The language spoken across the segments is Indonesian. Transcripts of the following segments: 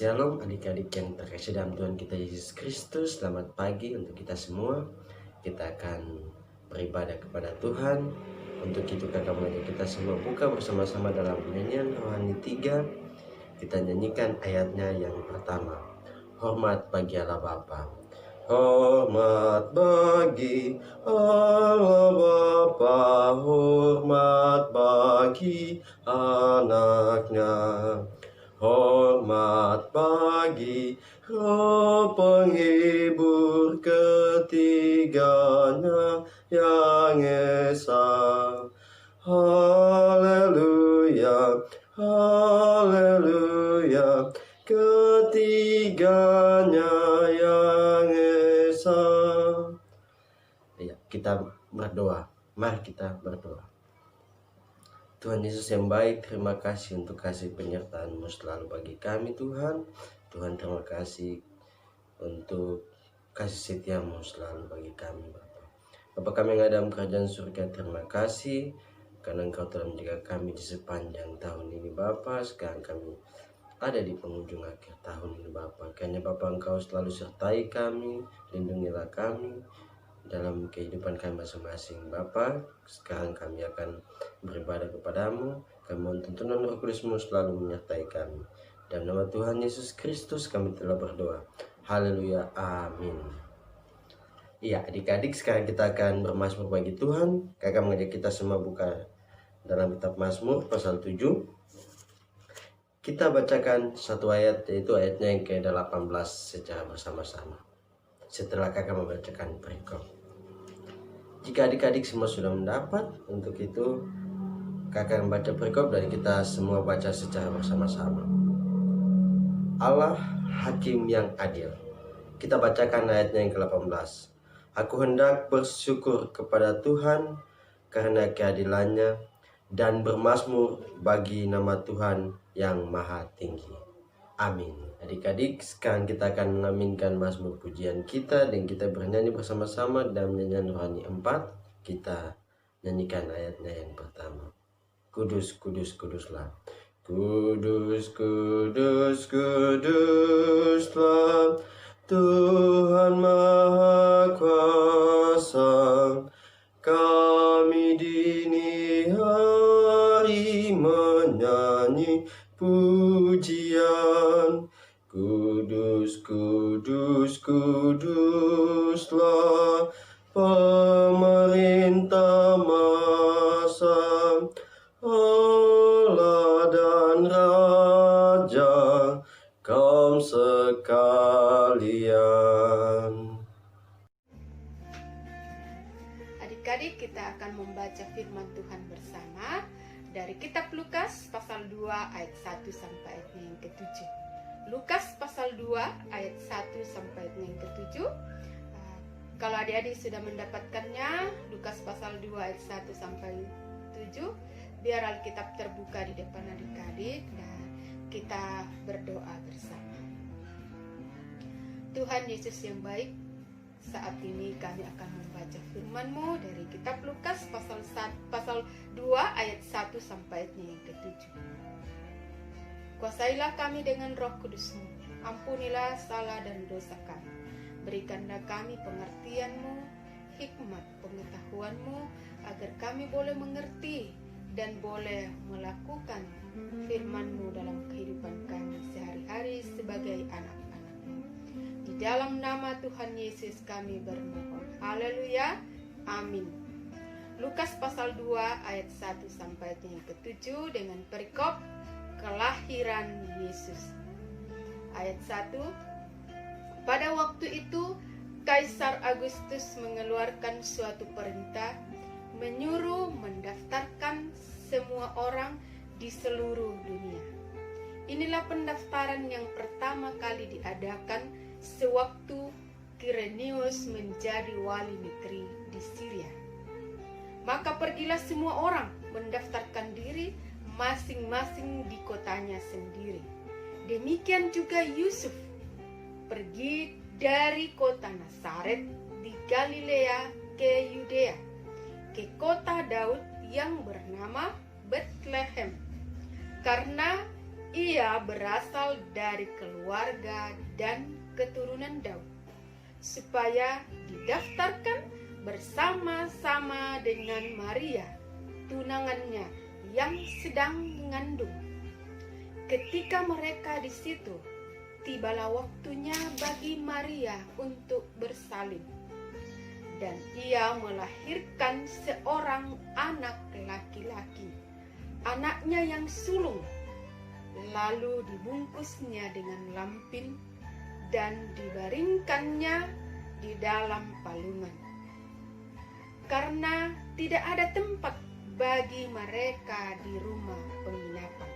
Shalom adik-adik yang terkasih dalam Tuhan kita Yesus Kristus. Selamat pagi untuk kita semua. Kita akan beribadah kepada Tuhan. Untuk itu kakak mengajak kita semua buka bersama-sama dalam nyanyian Rohani 3. Kita nyanyikan ayatnya yang pertama. Hormat bagi Allah Bapa. Hormat bagi Allah Bapa, hormat bagi anaknya. Hormat bagi Roh penghibur ketiganya yang esa. Haleluya, haleluya, ketiganya yang esa. Ya, kita berdoa. Mari kita berdoa. Tuhan Yesus yang baik, terima kasih untuk kasih penyertaan-Mu selalu bagi kami Tuhan. Tuhan, terima kasih untuk kasih setia-Mu selalu bagi kami Bapa. Bapa kami yang ada dalam kerajaan surga, terima kasih karena Engkau telah menjaga kami di sepanjang tahun ini Bapa. Sekarang kami ada di penghujung akhir tahun ini Bapa. Karena Bapa Engkau selalu sertai kami, lindungilah kami dalam kehidupan kami masing-masing Bapa. Sekarang kami akan beribadah kepadamu. Kami mohon tuntunan Roh Kudus-Mu selalu menyertai kami. Dalam nama Tuhan Yesus Kristus kami telah berdoa. Haleluya, amin. Iya adik-adik, sekarang kita akan bermazmur bagi Tuhan. Kakak mengajak kita semua buka dalam kitab Mazmur pasal 7. Kita bacakan satu ayat, yaitu ayatnya yang ke-18 secara bersama-sama. Setelah kakak membacakan perikop. Jika adik-adik semua sudah mendapat, untuk itu kakak membaca perikop dan kita semua baca secara bersama-sama. Allah Hakim yang adil. Kita bacakan ayatnya yang ke-18. Aku hendak bersyukur kepada Tuhan karena keadilannya dan bermazmur bagi nama Tuhan yang maha tinggi. Amin. Adik-adik, sekarang kita akan mengaminkan mazmur pujian kita dan kita bernyanyi bersama-sama dalam nyanyian Rohani 4. Kita nyanyikan ayatnya yang pertama. Kudus, kudus, kuduslah. Kudus, kudus, kuduslah Tuhan Maha Kuasa. Kami dini hari pemerintah masa, Allah dan Raja, kaum sekalian. Adik-adik, kita akan membaca firman Tuhan bersama dari kitab Lukas pasal 2 ayat 1 sampai ayatnya yang ke-7. Lukas pasal 2 ayat 1 sampai ayatnya yang ke-7. Kalau adik-adik sudah mendapatkannya, Lukas pasal 2 ayat 1 sampai 7, biar Alkitab terbuka di depan adik-adik dan kita berdoa bersama. Tuhan Yesus yang baik, saat ini kami akan membaca firman-Mu dari kitab Lukas pasal 2 ayat 1 sampai ayatnya yang ke-7. Kuasailah kami dengan Roh Kudus-Mu, ampunilah salah dan dosa kami. Berikanlah kami pengertian-Mu, hikmat pengetahuan-Mu, agar kami boleh mengerti dan boleh melakukan firman-Mu dalam kehidupan kami sehari-hari sebagai anak-anak-Mu. Di dalam nama Tuhan Yesus kami bermohon. Haleluya. Amin. Lukas pasal 2 ayat 1 sampai yang ke-7 dengan perikop kelahiran Yesus. Ayat 1. Pada waktu itu Kaisar Agustus mengeluarkan suatu perintah menyuruh mendaftarkan semua orang di seluruh dunia. Inilah pendaftaran yang pertama kali diadakan sewaktu Quirinius menjadi wali negeri di Syria. Maka pergilah semua orang mendaftarkan diri masing-masing di kotanya sendiri. Demikian juga Yusuf pergi dari kota Nazaret di Galilea ke Yudea, ke kota Daud yang bernama Bethlehem, karena ia berasal dari keluarga dan keturunan Daud, supaya didaftarkan bersama-sama dengan Maria, tunangannya yang sedang mengandung. Ketika mereka di situ, tibalah waktunya bagi Maria untuk bersalin, dan ia melahirkan seorang anak laki-laki, anaknya yang sulung. Lalu dibungkusnya dengan lampin dan dibaringkannya di dalam palungan, karena tidak ada tempat bagi mereka di rumah penginapan.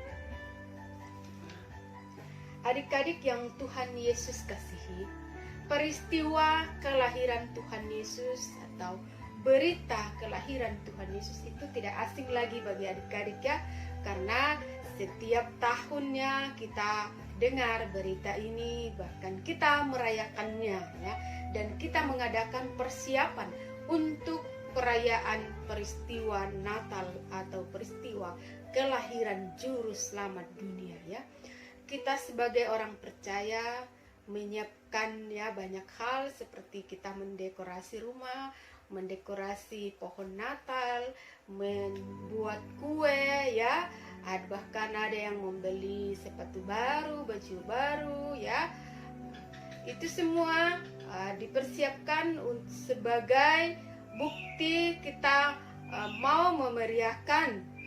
Adik-adik yang Tuhan Yesus kasihi, peristiwa kelahiran Tuhan Yesus atau berita kelahiran Tuhan Yesus itu tidak asing lagi bagi adik-adik ya, karena setiap tahunnya kita dengar berita ini, bahkan kita merayakannya ya, dan kita mengadakan persiapan untuk perayaan peristiwa Natal atau peristiwa kelahiran juru selamat dunia ya. Kita sebagai orang percaya menyiapkan ya banyak hal, seperti kita mendekorasi rumah, mendekorasi pohon Natal, membuat kue ya, bahkan ada yang membeli sepatu baru, baju baru ya. Itu semua dipersiapkan sebagai bukti kita mau memeriahkan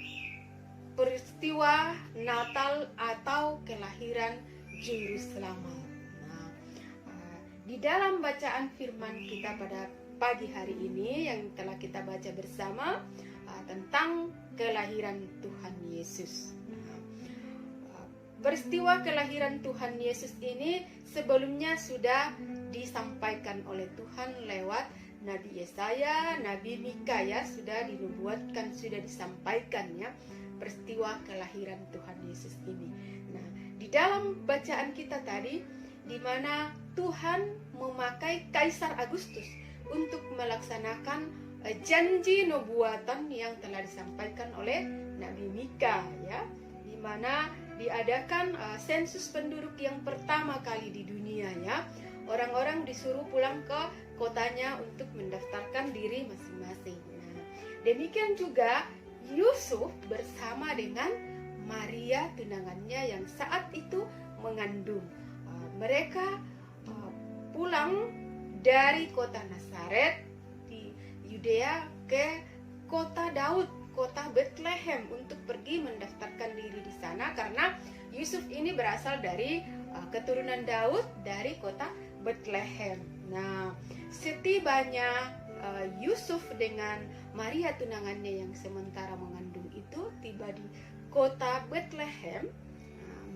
peristiwa Natal atau kelahiran juru selamat. Nah, di dalam bacaan firman kita pada pagi hari ini yang telah kita baca bersama tentang kelahiran Tuhan Yesus. Peristiwa kelahiran Tuhan Yesus ini sebelumnya sudah disampaikan oleh Tuhan lewat Nabi Yesaya, Nabi Mika ya, sudah dinubuatkan, sudah disampaikannya peristiwa kelahiran Tuhan Yesus ini. Nah, di dalam bacaan kita tadi, di mana Tuhan memakai Kaisar Agustus untuk melaksanakan janji nubuatan yang telah disampaikan oleh Nabi Mika ya, di mana diadakan sensus penduduk yang pertama kali di dunia ya. Orang-orang disuruh pulang ke kotanya untuk mendaftarkan diri masing-masing. Nah, demikian juga Yusuf bersama dengan Maria tunangannya yang saat itu mengandung. Mereka pulang dari kota Nazaret Yudea ke kota Daud, kota Bethlehem, untuk pergi mendaftarkan diri di sana karena Yusuf ini berasal dari keturunan Daud dari kota Bethlehem. Nah, setibanya Yusuf dengan Maria tunangannya yang sementara mengandung itu tiba di kota Bethlehem.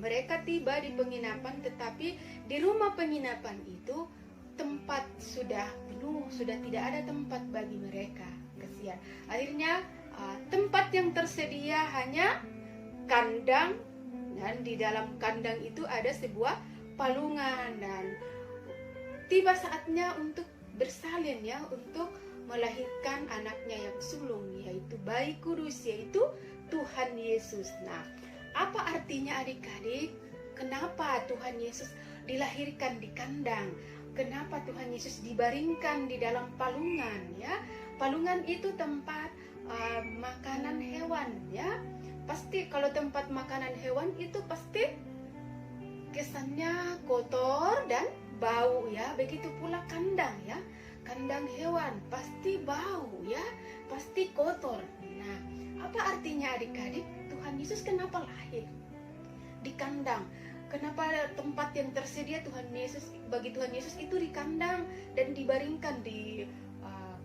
Mereka tiba di penginapan, tetapi di rumah penginapan itu tempat sudah penuh, sudah tidak ada tempat bagi mereka. Kasihan. Akhirnya tempat yang tersedia hanya kandang, dan di dalam kandang itu ada sebuah palungan, dan tiba saatnya untuk bersalin, ya, untuk melahirkan anaknya yang sulung, yaitu bayi kudus, yaitu Tuhan Yesus. Nah, apa artinya adik-adik? Kenapa Tuhan Yesus dilahirkan di kandang? Kenapa Tuhan Yesus dibaringkan di dalam palungan, ya? Palungan itu tempat makanan hewan, ya. Pasti kalau tempat makanan hewan itu pasti kesannya kotor dan bau, ya. Begitu pula kandang, ya. Kandang hewan pasti bau, ya. Pasti kotor. Nah, apa artinya adik-adik? Tuhan Yesus kenapa lahir di kandang? Kenapa tempat yang tersedia bagi Tuhan Yesus itu di kandang dan dibaringkan di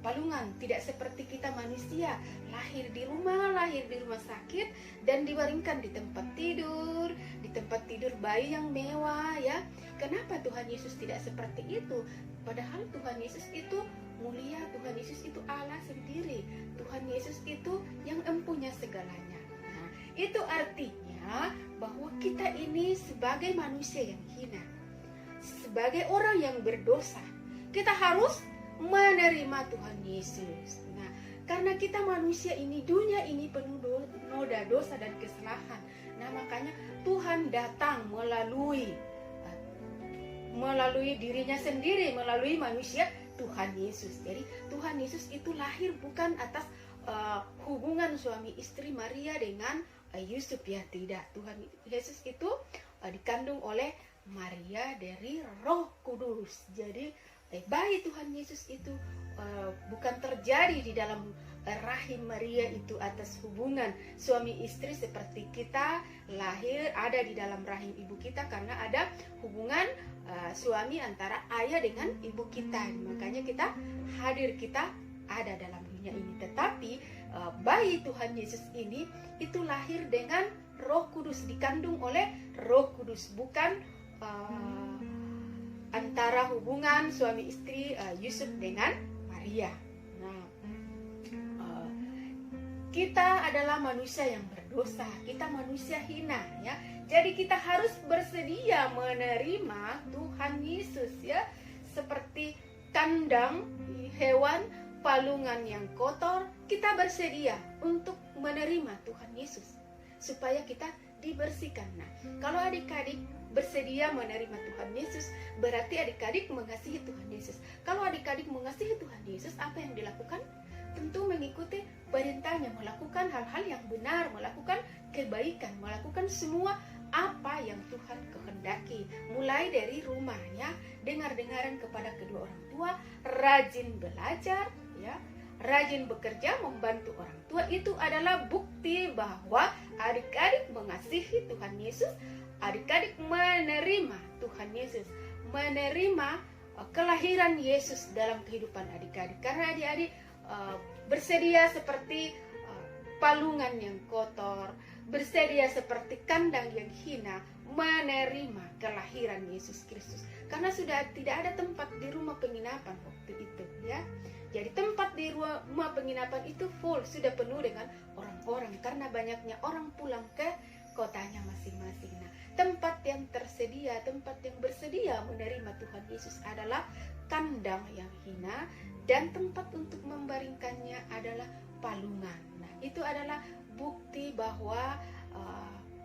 palungan? Tidak seperti kita manusia, lahir di rumah sakit dan dibaringkan di tempat tidur bayi yang mewah, ya. Kenapa Tuhan Yesus tidak seperti itu? Padahal Tuhan Yesus itu mulia, Tuhan Yesus itu Allah sendiri, Tuhan Yesus itu yang empunya segalanya. Nah, itu artinya bahwa kita ini sebagai manusia yang hina, sebagai orang yang berdosa, kita harus menerima Tuhan Yesus. Nah, karena kita manusia ini, dunia ini penuh noda dosa dan kesalahan. Nah, makanya Tuhan datang melalui dirinya sendiri, melalui manusia Tuhan Yesus. Jadi Tuhan Yesus itu lahir bukan atas hubungan suami istri Maria dengan Yusuf, ya, tidak. Tuhan Yesus itu dikandung oleh Maria dari Roh Kudus. Jadi bayi Tuhan Yesus itu bukan terjadi di dalam rahim Maria itu atas hubungan suami istri seperti kita lahir ada di dalam rahim ibu kita, karena ada hubungan suami antara ayah dengan ibu kita. Makanya kita hadir, kita ada dalam dunia ini. Tetapi bayi Tuhan Yesus ini itu lahir dengan Roh Kudus, dikandung oleh Roh Kudus, bukan antara hubungan suami istri Yusuf dengan Maria. Nah, kita adalah manusia yang berdosa, kita manusia hina, ya. Jadi kita harus bersedia menerima Tuhan Yesus, ya. Seperti kandang hewan, palungan yang kotor, kita bersedia untuk menerima Tuhan Yesus supaya kita dibersihkan. Nah, kalau adik-adik bersedia menerima Tuhan Yesus, berarti adik-adik mengasihi Tuhan Yesus. Kalau adik-adik mengasihi Tuhan Yesus, apa yang dilakukan? Tentu mengikuti perintahnya, melakukan hal-hal yang benar, melakukan kebaikan, melakukan semua apa yang Tuhan kehendaki. Mulai dari rumahnya, dengar-dengaran kepada kedua orang tua, rajin belajar, ya, rajin bekerja, membantu orang tua. Itu adalah bukti bahwa adik-adik mengasihi Tuhan Yesus, adik-adik menerima Tuhan Yesus, menerima kelahiran Yesus dalam kehidupan adik-adik. Karena adik-adik bersedia seperti palungan yang kotor, bersedia seperti kandang yang hina, menerima kelahiran Yesus Kristus. Karena sudah tidak ada tempat di rumah penginapan waktu itu, ya. Jadi tempat di rumah penginapan itu full, sudah penuh dengan orang-orang karena banyaknya orang pulang ke kotanya masing-masing. Nah, tempat yang tersedia, tempat yang bersedia menerima Tuhan Yesus adalah kandang yang hina, dan tempat untuk membaringkannya adalah palungan. Nah, itu adalah bukti bahwa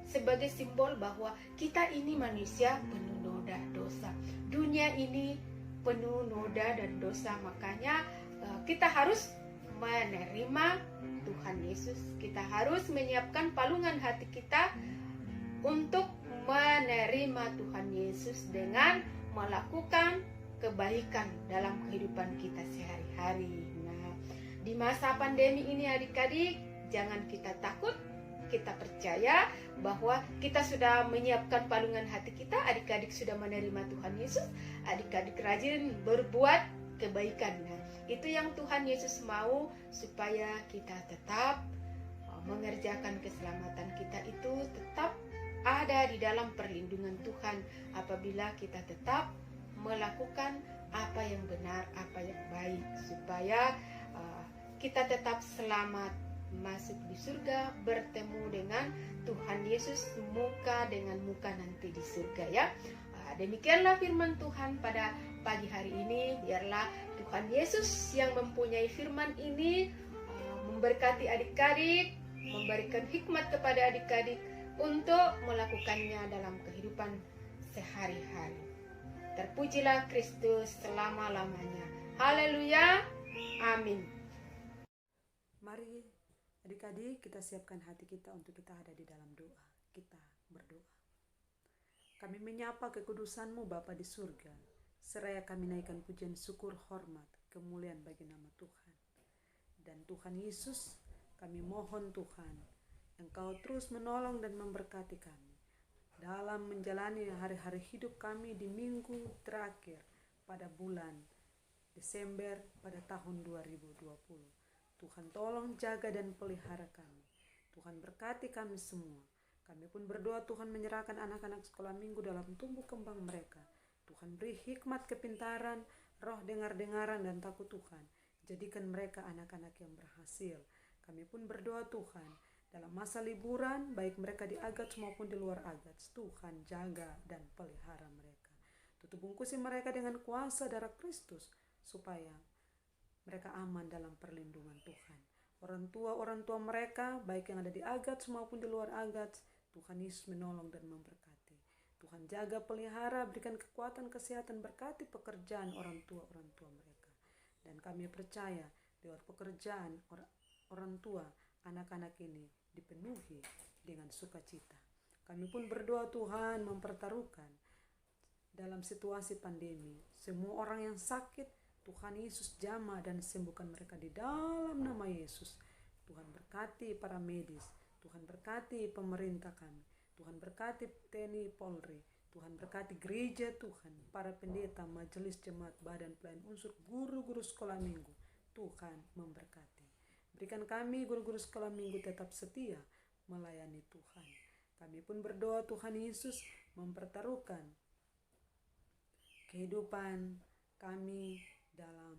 sebagai simbol bahwa kita ini manusia penuh noda dosa. Dunia ini penuh noda dan dosa, makanya kita harus menerima Tuhan Yesus. Kita harus menyiapkan palungan hati kita untuk menerima Tuhan Yesus dengan melakukan kebaikan dalam kehidupan kita sehari-hari. Nah, di masa pandemi ini adik-adik, jangan kita takut, kita percaya bahwa kita sudah menyiapkan palungan hati kita, adik-adik sudah menerima Tuhan Yesus, adik-adik rajin berbuat kebaikan. Itu yang Tuhan Yesus mau, supaya kita tetap mengerjakan keselamatan kita itu tetap ada di dalam perlindungan Tuhan apabila kita tetap melakukan apa yang benar, apa yang baik, supaya kita tetap selamat masuk di surga, bertemu dengan Tuhan Yesus muka dengan muka nanti di surga ya. Demikianlah firman Tuhan pada pagi hari ini. Biarlah Tuhan Yesus yang mempunyai firman ini memberkati adik-adik, memberikan hikmat kepada adik-adik untuk melakukannya dalam kehidupan sehari-hari. Terpujilah Kristus selama-lamanya. Haleluya. Amin. Mari adik-adik kita siapkan hati kita untuk kita ada di dalam doa. Kita berdoa. Kami menyapa kekudusan-Mu Bapa di surga. Seraya kami naikkan pujian syukur, hormat, kemuliaan bagi nama Tuhan. Dan Tuhan Yesus, kami mohon Tuhan, Engkau terus menolong dan memberkati kami dalam menjalani hari-hari hidup kami di minggu terakhir pada bulan Desember pada tahun 2020. Tuhan tolong jaga dan pelihara kami. Tuhan berkati kami semua. Kami pun berdoa Tuhan menyerahkan anak-anak sekolah minggu dalam tumbuh kembang mereka. Tuhan beri hikmat kepintaran, roh dengar-dengaran dan takut Tuhan. Jadikan mereka anak-anak yang berhasil. Kami pun berdoa Tuhan, dalam masa liburan, baik mereka di Agats maupun di luar Agats, Tuhan jaga dan pelihara mereka. Tutup bungkusi mereka dengan kuasa darah Kristus, supaya mereka aman dalam perlindungan Tuhan. Orang tua mereka, baik yang ada di Agats maupun di luar Agats, Tuhan Yesus menolong dan memberkati. Tuhan jaga, pelihara, berikan kekuatan, kesehatan, berkati pekerjaan orang tua mereka. Dan kami percaya, lewat pekerjaan orang tua, anak-anak ini dipenuhi dengan sukacita. Kami pun berdoa Tuhan mempertaruhkan dalam situasi pandemi. Semua orang yang sakit, Tuhan Yesus jamah dan sembuhkan mereka di dalam nama Yesus. Tuhan berkati para medis, Tuhan berkati pemerintah kami, Tuhan berkati TNI Polri, Tuhan berkati gereja Tuhan, para pendeta, majelis jemaat, badan pelayan unsur, guru-guru sekolah minggu. Tuhan memberkati. Berikan kami guru-guru sekolah minggu tetap setia melayani Tuhan. Kami pun berdoa Tuhan Yesus mempertaruhkan kehidupan kami dalam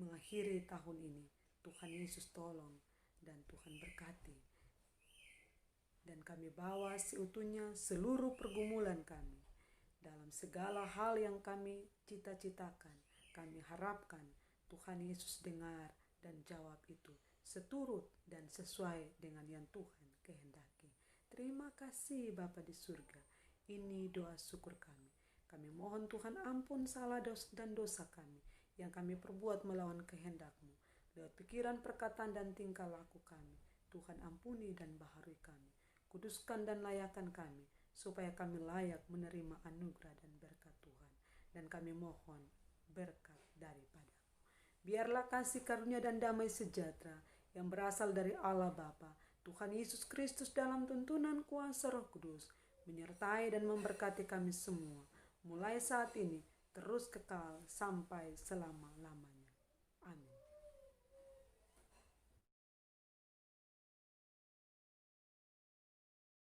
mengakhiri tahun ini. Tuhan Yesus tolong dan Tuhan berkati. Dan kami bawa seutuhnya seluruh pergumulan kami. Dalam segala hal yang kami cita-citakan, kami harapkan Tuhan Yesus dengar dan jawab itu seturut dan sesuai dengan yang Tuhan kehendaki. Terima kasih Bapa di surga. Ini doa syukur kami. Kami mohon Tuhan ampun salah dan dosa kami yang kami perbuat melawan kehendak-Mu. Lewat pikiran, perkataan, dan tingkah laku kami, Tuhan ampuni dan baharui kami. Kuduskan dan layakkan kami, supaya kami layak menerima anugerah dan berkat Tuhan. Dan kami mohon berkat daripada-Mu. Biarlah kasih karunia dan damai sejahtera yang berasal dari Allah Bapa, Tuhan Yesus Kristus dalam tuntunan kuasa Roh Kudus, menyertai dan memberkati kami semua, mulai saat ini terus kekal sampai selama-lamanya. Amin.